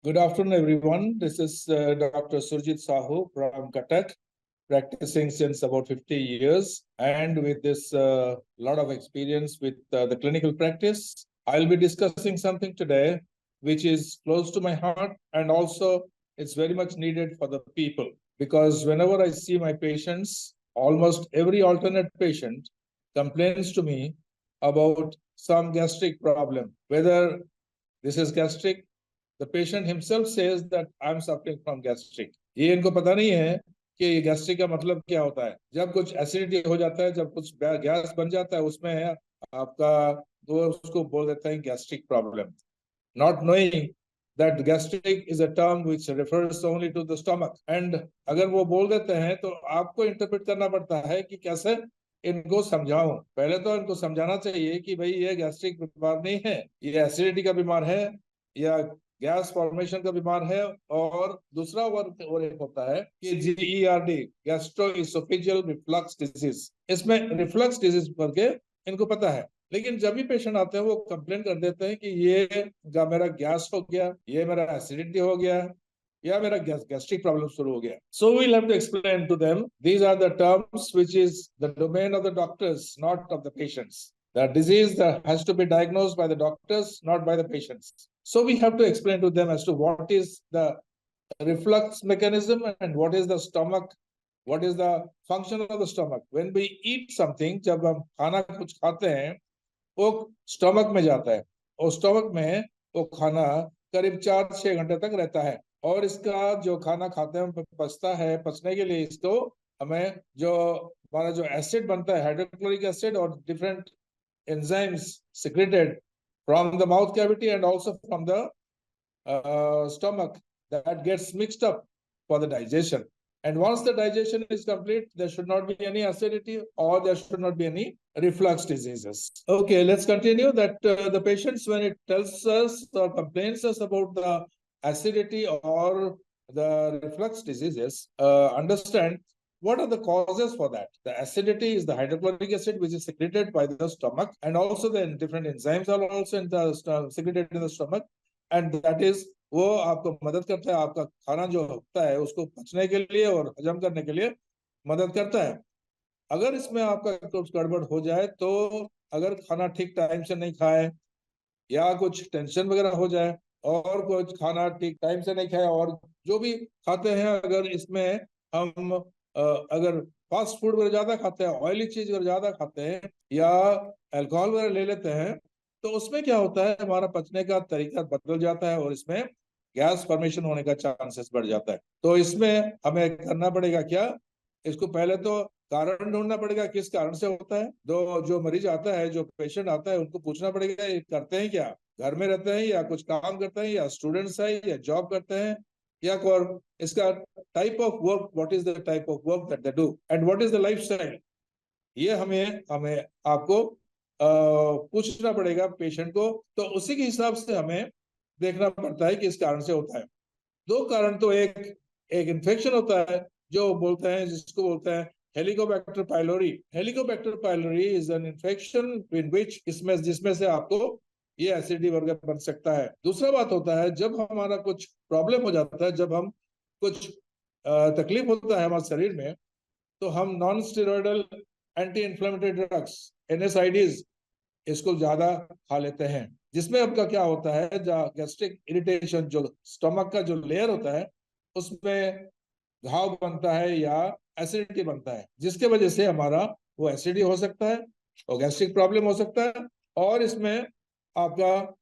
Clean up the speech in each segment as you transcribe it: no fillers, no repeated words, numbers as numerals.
Good afternoon, everyone. This is Dr. Surjit Sahu from Cuttack, practicing since about 50 years, and with this lot of experience with the clinical practice. I'll be discussing something today which is close to my heart, and also it's very much needed for the people, because whenever I see my patients, almost every alternate patient complains to me about some gastric problem, whether this is gastric. The patient himself says that I'm suffering from gastric. ये इनको पता नहीं है कि ये gastric का मतलब क्या होता है। जब कुछ एसिडिटी हो जाता है, जब कुछ गैस बन जाता है, उसमें है आपका, तो उसको बोल देते हैं gastric problem, not knowing that gastric is a term which refers only to the stomach. And अगर वो बोल देते हैं तो आपको इंटरप्रेट करना पड़ता है कि कैसे इनको समझाऊं। पहले तो इनको समझाना चाहिए कि भाई ये गैस्ट्रिक बीमार नहीं है, ये एसिडिटी का बीमार है या गैस फॉर्मेशन का बीमार है। और दूसरा वर्ड और एक होता है कि GERD, गैस्ट्रोइसोफेजियल रिफ्लक्स डिजीज। इसमें रिफ्लक्स डिजीज करके इनको पता है, लेकिन जब भी पेशेंट आते हैं वो कंप्लेन कर देते हैं कि ये मेरा गैस हो गया, ये मेरा एसिडिटी हो गया, या मेरा गैस्ट्रिक प्रॉब्लम शुरू हो गया। So we will have to explain to them these are the terms which is the domain of the doctors, not of the patients. The disease that has to be diagnosed by the doctors, not by the patients. So we have to explain to them as to what is the reflux mechanism and what is the stomach, what is the function of the stomach. When we eat something, जब हम खाना कुछ खाते हैं, वो stomach में जाता है, और स्टमक में वो खाना करीब 4-6 घंटे तक रहता है। और इसका जो खाना खाते हैं पचता है, पचने के लिए इसको हमें जो हमारा जो एसिड बनता है, हाइड्रोक्लोरिक एसिड और different enzymes secreted from the mouth cavity and also from the stomach, that gets mixed up for the digestion. And once the digestion is complete, there should not be any acidity or there should not be any reflux diseases. Okay, let's continue that the patients, when it tells us or complains us about the acidity or the reflux diseases, understand what are the causes for that. The acidity is the hydrochloric acid which is secreted by the stomach, and also the different enzymes are also in the secreted in the stomach, and that is वो आपको मदद करता है, आपका खाना जो होता है उसको पचने के लिए और हजम करने के लिए मदद करता है। अगर इसमें आपका कुछ गड़बड़ हो जाए, तो अगर खाना ठीक टाइम से नहीं खाए या कुछ टेंशन वगैरह हो जाए और कुछ खाना ठीक टाइम से नहीं खाए, और जो भी खाते हैं अगर इसमें हम अगर फास्ट फूड वगैरह ज्यादा खाते हैं, ऑयली चीज वगैरह ज्यादा खाते हैं या अल्कोहल वगैरह ले लेते हैं, तो उसमें क्या होता है, हमारा पचने का तरीका बदल जाता है और इसमें गैस फॉर्मेशन होने का चांसेस बढ़ जाता है। तो इसमें हमें करना पड़ेगा क्या, इसको पहले तो कारण ढूंढना पड़ेगा किस कारण से होता है। जो मरीज आता है, जो पेशेंट आता है, उनको पूछना पड़ेगा ये करते हैं क्या, घर में रहते हैं या कुछ काम करते हैं या स्टूडेंट्स है या जॉब करते हैं या और इसका type of work, what is the type of work that they do and what is the lifestyle. ये हमें हमें आपको पूछना पड़ेगा पेशेंट को, तो उसी के हिसाब से हमें देखना पड़ता है कि इस कारण से होता है। दो कारण तो एक एक इन्फेक्शन होता है जो बोलते हैं, जिसको बोलते हैं Helicobacter pylori. Helicobacter pylori is an infection in which इसमें जिसमें से आपको ये एसिडिटी वगैरह बन सकता है। दूसरा बात होता है जब हमारा कुछ प्रॉब्लम हो जाता है, जब हम कुछ तकलीफ होता है हमारे शरीर में, तो हम non steroidal anti inflammatory drugs, NSAIDs, इसको ज्यादा खा लेते हैं, जिसमें आपका क्या होता है, गैस्ट्रिक इरिटेशन, जो स्टमक का जो लेयर होता है उसमें घाव बनता है या एसिडिटी बनता है, जिसके वजह से हमारा वो एसिडिटी हो सकता है और गैस्ट्रिक प्रॉब्लम हो सकता है। और इसमें आपका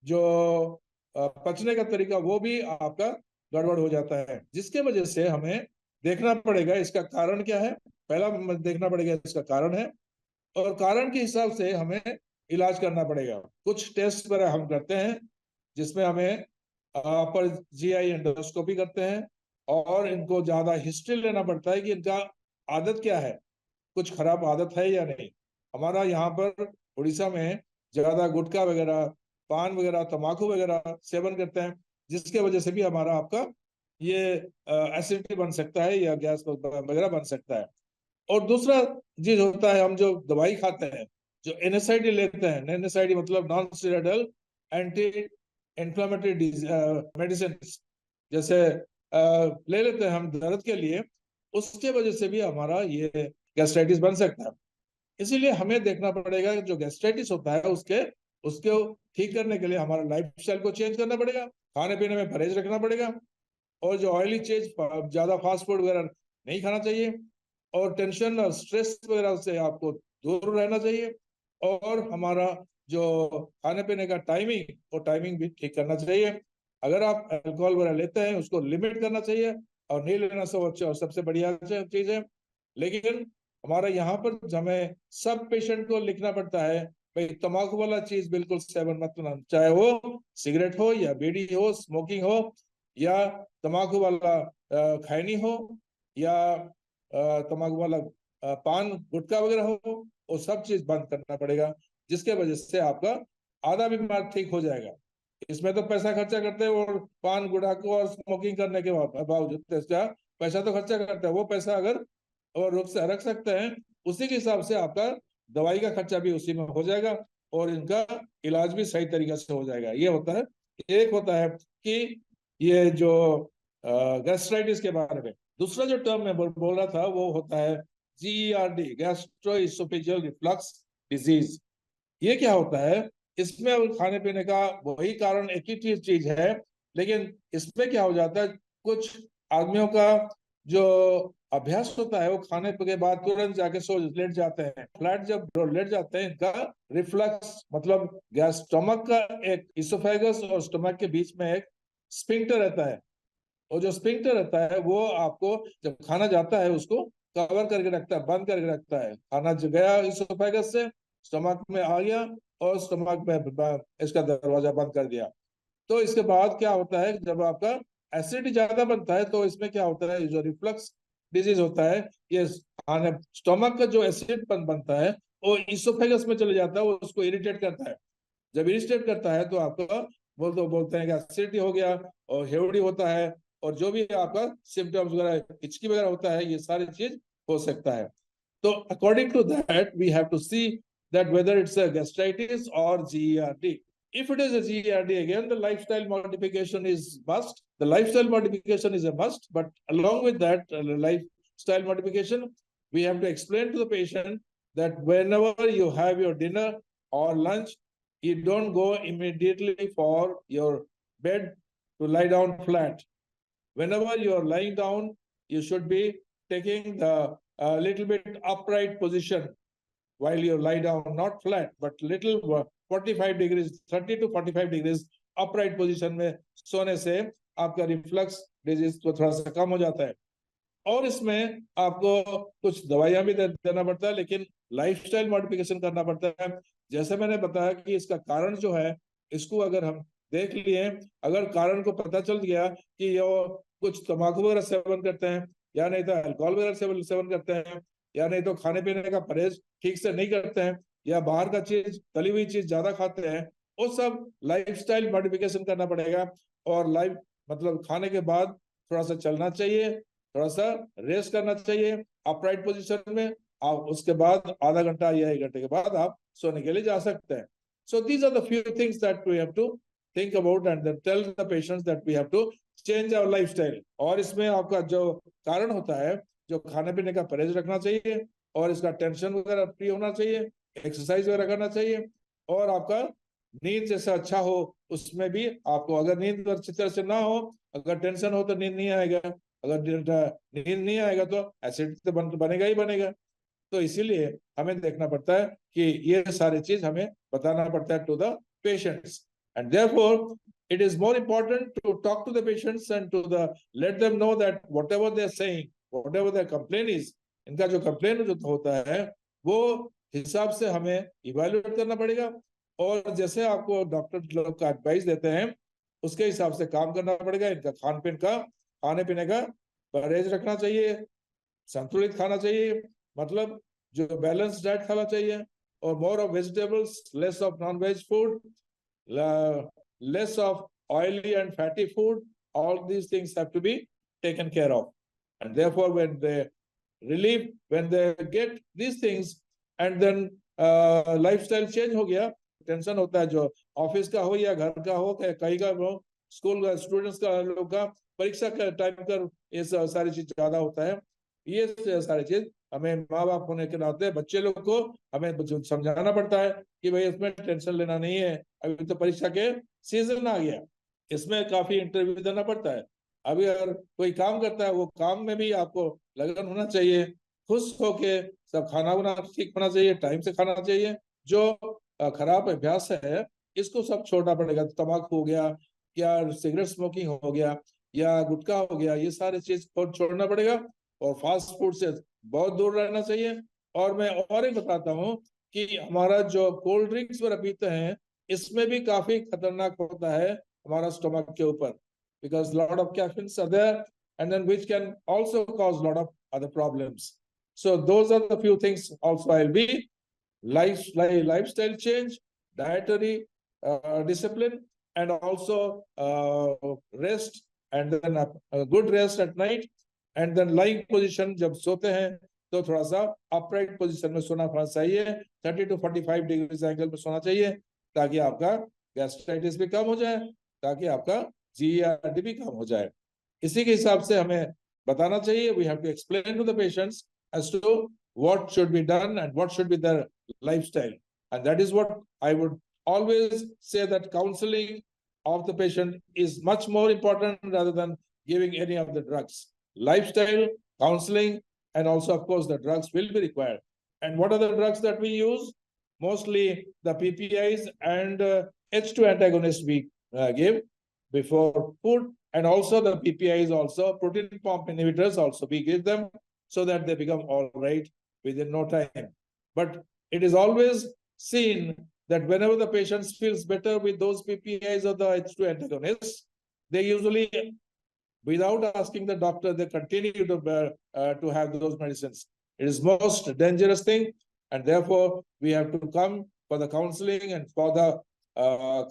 जो पचने का तरीका वो भी आपका गड़बड़ हो जाता है, जिसके वजह से हमें देखना पड़ेगा इसका कारण क्या है। पहला देखना पड़ेगा इसका कारण है, और कारण के हिसाब से हमें इलाज करना पड़ेगा। कुछ टेस्ट वगैरह हम करते हैं जिसमें हमें अपर GI एंडोस्कोपी करते हैं, और इनको ज्यादा हिस्ट्री लेना पड़ता है कि इनका आदत क्या है, कुछ खराब आदत है या नहीं। हमारा यहाँ पर उड़ीसा में ज्यादा गुटखा वगैरह, पान वगैरह, तंबाकू वगैरह सेवन करते हैं, जिसके वजह से भी हमारा आपका ये एसिडिटी बन सकता है या गैस वगैरह बन सकता है। और दूसरा चीज होता है, हम जो दवाई खाते हैं, जो NSAID लेते हैं, NSAID मतलब non steroidal anti inflammatory medicine जैसे ले लेते हैं हम दर्द के लिए, उसके वजह से भी हमारा ये गैस्ट्राइटिस बन सकता है। इसीलिए हमें देखना पड़ेगा कि जो गैस्ट्राइटिस होता है उसके उसको ठीक करने के लिए हमारा लाइफस्टाइल को चेंज करना पड़ेगा, खाने पीने में परहेज रखना पड़ेगा, और जो ऑयली चीज ज्यादा फास्ट फूड वगैरह नहीं खाना चाहिए, और टेंशन और स्ट्रेस वगैरह से आपको दूर रहना चाहिए, और हमारा जो खाने पीने का टाइमिंग, वो टाइमिंग भी ठीक करना चाहिए। अगर आप अल्कोहल वगैरह लेते हैं उसको लिमिट करना चाहिए, और नहीं लेना सबसे बढ़िया चीज है। लेकिन हमारा यहाँ पर हमें सब पेशेंट को लिखना पड़ता है, भाई तंबाकू वाला चीज बिल्कुल सेवन मत करना, चाहे वो सिगरेट हो या बीड़ी हो, स्मोकिंग हो, या तंबाकू वाला खैनी हो, या तंबाकू वाला पान गुटखा वगैरह हो, वो सब चीज बंद करना पड़ेगा, जिसके वजह से आपका आधा बीमार ठीक हो जाएगा। इसमें तो पैसा खर्चा करते हैं, और पान गुटखा और स्मोकिंग करने के बावजूद इसका पैसा तो खर्चा करते हैं, वो पैसा अगर और रख सकते हैं, उसी के हिसाब से आपका दवाई का खर्चा भी उसी में हो जाएगा, और इनका इलाज भी सही तरीके से हो जाएगा। ये होता है। एक होता है कि ये जो गैस्ट्राइटिस के बारे में, दूसरा जो टर्म मैं बोल रहा था वो होता है GERD, गैस्ट्रोइसोफेजियल रिफ्लक्स डिजीज। ये क्या होता है? इसमें खाने पीने का वही कारण एक ही चीज है, लेकिन इसमें क्या हो जाता है, कुछ आदमियों का जो अभ्यास होता है वो खाने के बाद तुरंत जाके सो लेट जाते हैं। फ्लैट जब लेट जाते हैं, इनका रिफ्लक्स मतलब गैस, स्टमक का एक इसोफेगस और स्टमक के बीच में एक स्फिंक्टर रहता है, और जो स्फिंक्टर रहता है वो आपको जब खाना जाता है उसको कवर करके रखता है, बंद करके रखता है। खाना जो गया इसोफेगस से स्टमक में आ गया, और स्टमक में इसका दरवाजा बंद कर दिया। तो इसके बाद क्या होता है, जब आपका एसिडिटी ज्यादा बनता है तो इसमें क्या होता है, जो रिफ्लक्स डिजीज होता है, ये खाने स्टमक का जो एसिड बनता है वो इसोफेगस में चले जाता है, वो उसको इरिटेट करता है। जब इरिटेट करता है तो आपका बोलते हैं कि एसिडिटी हो गया, और हेवड़ी होता है, और जो भी आपका सिम्टम्स वगैरह, हिचकी वगैरह होता है, ये सारी चीज हो सकता है। तो according to that we have to see that whether it's a gastritis or GERD. If it is a GERD, again, the lifestyle modification is must. The lifestyle modification is a must, but along with that lifestyle modification, we have to explain to the patient that whenever you have your dinner or lunch, you don't go immediately for your bed to lie down flat. Whenever you are lying down, you should be taking the little bit upright position while you lie down, not flat, but little 45 degrees, 30 to 45 degrees upright position में सोने से आपका reflux disease को थोड़ा सा कम हो जाता है। और इसमें आपको कुछ दवाइयां भी देना पड़ता है, लेकिन लाइफस्टाइल मॉडिफिकेशन करना पड़ता है। जैसे मैंने बताया कि इसका कारण जो है, इसको अगर हम देख लिए, अगर कारण को पता चल गया कि ये कुछ तंबाकू वगैरह सेवन करते हैं, या नहीं तो अल्कोहल वगैरह सेवन करते हैं, या नहीं तो खाने पीने का परहेज ठीक से नहीं करते हैं, या बाहर का चीज तली हुई चीज ज्यादा खाते हैं, वो सब लाइफस्टाइल मॉडिफिकेशन करना पड़ेगा। और लाइफ मतलब खाने के बाद थोड़ा सा चलना चाहिए, थोड़ा सा रेस्ट करना चाहिए अपराइट पोजीशन में। आप उसके बाद आधा घंटा या 1 घंटे के बाद आप सोने के लिए जा सकते हैं। So these are the few things that we have to think about, and tell the patients that we have to change our lifestyle. और इसमें आपका जो कारण होता है, जो खाने पीने का परहेज रखना चाहिए, और इसका टेंशन वगैरह फ्री होना चाहिए, एक्सरसाइज वगैरह करना चाहिए, और आपका नींद जैसा अच्छा हो, उसमें भी आपको अगर नींद अच्छी तरह से ना हो, अगर टेंशन हो तो नींद नहीं आएगा, अगर नींद नहीं आएगा तो एसिड तो बनेगा ही बनेगा। तो इसीलिए हमें देखना पड़ता है कि ये सारी चीज हमें बताना पड़ता है to the patients, and therefore it is more important to talk to the patients and to let them know that whatever they are saying, whatever their complaint is, इनका जो कंप्लेन जो होता है वो हिसाब से हमें इवेल्युएट करना पड़ेगा, और जैसे आपको डॉक्टर लोग का एडवाइस देते हैं उसके हिसाब से काम करना पड़ेगा। इनका खाने पीने का परहेज रखना चाहिए, संतुलित खाना चाहिए, मतलब जो बैलेंस डाइट खाना चाहिए, और more of vegetables, less of non veg food, less of oily and fatty food. All these things have to be taken care of, and therefore when they get these things, and then lifestyle change हो गया, tension होता है, जो office का हो या घर का हो, कहीं का हो, स्कूल का, स्टूडेंट्स का, लोग का, परीक्षा का टाइम पर ये सारी चीज ज्यादा होता है। ये सारी चीज हमें माँ बाप होने के नाते बच्चे लोग को हमें समझाना पड़ता है कि भाई इसमें टेंशन लेना नहीं है, अभी तो परीक्षा के सीजन आ गया, इसमें काफी इंटरव्यू देना पड़ता है। अभी अगर कोई काम करता है, वो काम में भी आपको लगन होना चाहिए, खुश होके सब खाना वाना ठीक होना चाहिए, टाइम से खाना चाहिए। जो खराब अभ्यास है इसको सब छोड़ना पड़ेगा। तम्बाकू हो गया, या सिगरेट स्मोकिंग हो गया, या गुटखा हो गया, ये सारी चीज को छोड़ना पड़ेगा, और फास्ट फूड से बहुत दूर रहना चाहिए। और मैं और एक बताता हूँ कि हमारा जो कोल्ड ड्रिंक्स वगैरह पीते हैं, इसमें भी काफी खतरनाक होता है हमारा स्टमक के ऊपर, because lot of caffeines are there, and then which can also cause lot of other problems. So those are the few things also I'll be lifestyle change, dietary discipline, and also rest, and then a good rest at night, and then lying position, जब सोते हैं तो थोड़ा सा upright position में सोना चाहिए, 30 to 45 degree angle में सोना चाहिए, ताकि आपका गैस्ट्राइटिस भी कम हो जाए, ताकि आपका GERD भी कम हो जाए। इसी के हिसाब से हमें बताना चाहिए, we have to explain to the patients as to what should be done and what should be their lifestyle. And that is what I would always say, that counseling of the patient is much more important rather than giving any of the drugs. Lifestyle, counseling, and also, of course, the drugs will be required. And what are the drugs that we use? Mostly the PPIs and H2 antagonists we give before food, and also the PPIs, also protein pump inhibitors also we give them, so that they become all right within no time. But it is always seen that whenever the patient feels better with those PPIs or the H2 antagonists, they usually, without asking the doctor, they continue to have those medicines. It is most dangerous thing, and therefore we have to come for the counseling and for the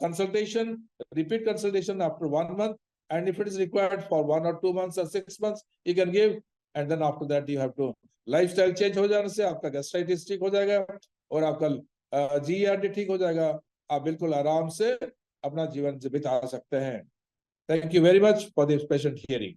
consultation, repeat consultation after 1 month, and if it is required for 1 or 2 months or 6 months, you can give, and then after that you have to lifestyle change हो जाने से आपका gastritis ठीक हो जाएगा, और आपका GERD ठीक हो जाएगा, आप बिल्कुल आराम से अपना जीवन बिता सकते हैं। Thank you very much for this patient hearing.